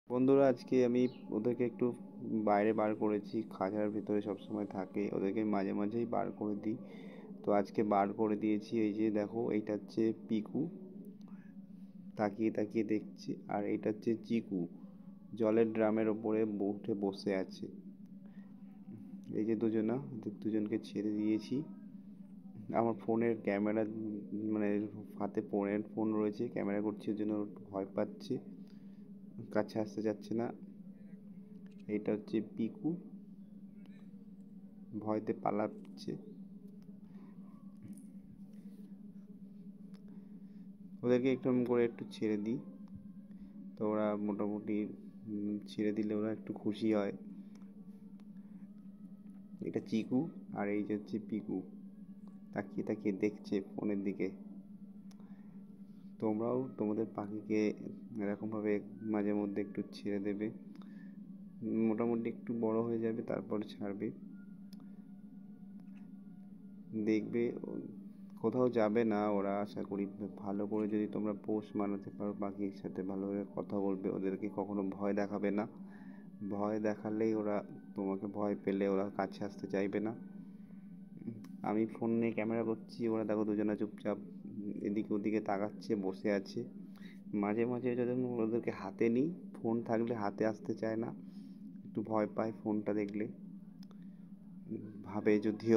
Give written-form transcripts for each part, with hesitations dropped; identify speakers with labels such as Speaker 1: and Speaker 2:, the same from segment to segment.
Speaker 1: বন্ধুরা, আজকে আমি ওদেরকে একটু বাইরে বার করেছি। খাঁচার ভিতরে সবসময় থাকে, ওদেরকে মাঝে মাঝেই বার করে দিই। তো আজকে বার করে দিয়েছি। এই যে দেখো, এইটা হচ্ছে পিকু, তাকিয়ে তাকিয়ে দেখছে। আর এইটা হচ্ছে চিকু, জলের ড্রামের ওপরে উঠে বসে আছে। এই যে দুজনকে ছেড়ে দিয়েছি। আমার ফোনের ক্যামেরা, মানে হাতে ফোন রয়েছে, ক্যামেরা করছি, ওর জন্য ভয় পাচ্ছে, কাছে আসতে যাচ্ছে না। এটা হচ্ছে পিকু, ভয়তে পালাচ্ছে। ওদেরকে একটু করে একটু ছেড়ে দিই, তো ওরা মোটামুটি ছেড়ে দিলে ওরা একটু খুশি হয়। এটা চিকু, আর এই যে হচ্ছে পিকু, তাকিয়ে তাকিয়ে দেখছে ফোনের দিকে। তোমরাও তোমাদের পাখিকে এরকমভাবে মাঝে মধ্যে একটু ছেড়ে দেবে। মোটামুটি একটু বড় হয়ে যাবে, তারপর ছাড়বে। দেখবে কোথাও যাবে না ওরা, আশা করি। ভালো করে যদি তোমরা পোষ মানাতে পারো, পাখির সাথে ভালোভাবে কথা বলবে, ওদেরকে কখনো ভয় দেখাবে না। ভয় দেখালেই ওরা, তোমাকে ভয় পেলে ওরা কাছে আসতে চাইবে না। আমি ফোন নিয়ে ক্যামেরা করছি, ওরা দেখো দুজনে চুপচাপ এদিকে ওদিকে তাকাচ্ছে, বসে আছে। মাঝে মাঝে যখন ওদেরকে হাতে নিই, ফোন থাকলে হাতে আসতে চায় না, একটু ভয় পায় ফোনটা দেখলে। ভাবে যদি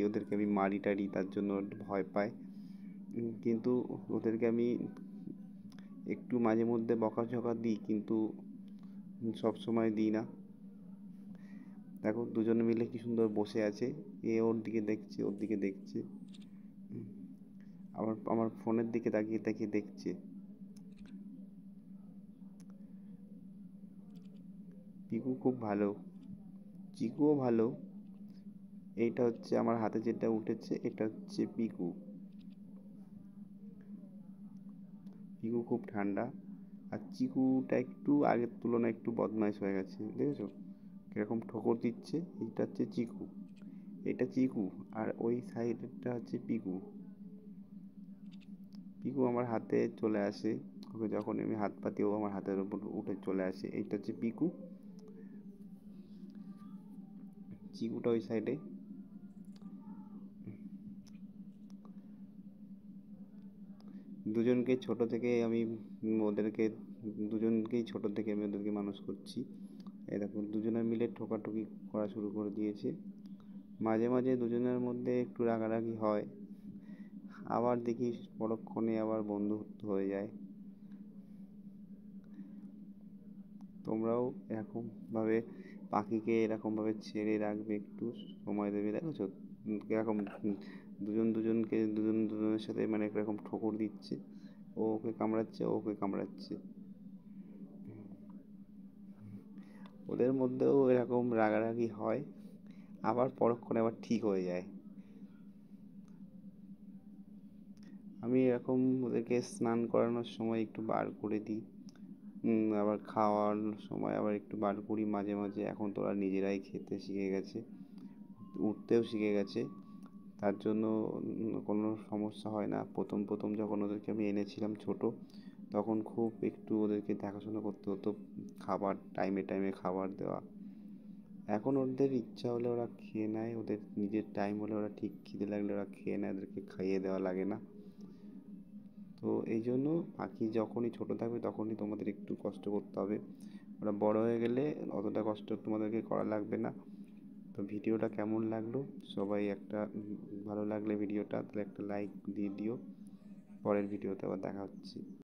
Speaker 1: ওদেরকে আমি মারি টারি, তার জন্য ভয় পায়। কিন্তু ওদেরকে আমি একটু মাঝে মধ্যে বকাঝকা দিই, কিন্তু সব সময় দিই না। দেখো দুজনে মিলে কি সুন্দর বসে আছে, এ ওর দিকে দেখছে, ওর দিকে দেখছে, আবার আমার ফোনের দিকে তাকিয়ে তাকিয়ে দেখছে। পিকু খুব ভালো, চিকুও ভালো। এইটা হচ্ছে আমার হাতে যেটা উঠেছে, এটা হচ্ছে পিকু। পিকু খুব ঠান্ডা, আর চিকুটা একটু আগের তুলনায় একটু বদমাইশ হয়ে গেছে, দেখেছো কিরকম ঠোকর দিচ্ছে। এইটা হচ্ছে চিকু, এটা চিকু, আর ওই সাইডটা হচ্ছে পিকু। পিকু আমার হাতে চলে আসে, ওকে যখন আমি হাত পাতি ও আমার হাতের উপর উঠে চলে আসে। এইটা হচ্ছে পিকু, চিকুটা ওই সাইডে। দুজনকে ছোট থেকে আমি ওদেরকে দুজনকেই ছোট থেকে আমি ওদেরকে মানুষ করছি। এই দেখো দুজনে মিলে ঠোকাঠুকি করা শুরু করে দিয়েছে। মাঝে মাঝে দুজনের মধ্যে একটু রাগারাগি হয়, আবার দেখি পরক্ষণে আবার বন্ধুত্ব হয়ে যায়। তোমরাও এরকমভাবে পাখিকে এরকমভাবে ছেড়ে রাখবে, একটু সময় দেবে। দেখেছো কিরকম দুজন দুজনের সাথে মানে এরকম ঠোকর দিচ্ছে, ও ওকে কামড়াচ্ছে, ও ওকে কামড়াচ্ছে। ওদের মধ্যেও এরকম রাগারাগি হয়, আবার পরক্ষণে আবার ঠিক হয়ে যায়। আমি এরকম ওদেরকে স্নান করানোর সময় একটু বার করে দিই, আবার খাওয়ানোর সময় আবার একটু বার করি মাঝে মাঝে। এখন তো ওরা নিজেরাই খেতে শিখে গেছে, উঠতেও শিখে গেছে, তার জন্য কোনো সমস্যা হয় না। প্রথম প্রথম যখন ওদেরকে আমি এনেছিলাম ছোট, তখন খুব একটু ওদেরকে দেখাশোনা করতে হতো, খাবার টাইমে টাইমে খাবার দেওয়া। এখন ওদের ইচ্ছা হলে ওরা খেয়ে নেয়, ওদের নিজের টাইম হলে ওরা ঠিক খিদে লাগলে ওরা খেয়ে নেয়, ওদেরকে খাইয়ে দেওয়া লাগে না। তো এই জন্য পাখি যখনই ছোট থাকবে তখনই তোমাদের একটু কষ্ট করতে হবে, ওরা বড় হয়ে গেলে অতটা কষ্ট তোমাদেরকে করা লাগবে না। তো ভিডিওটা কেমন লাগলো সবাই একটা, ভালো লাগলে ভিডিওটা তাহলে একটা লাইক দিয়ে দিও। পরের ভিডিওতে আবার দেখা হচ্ছে।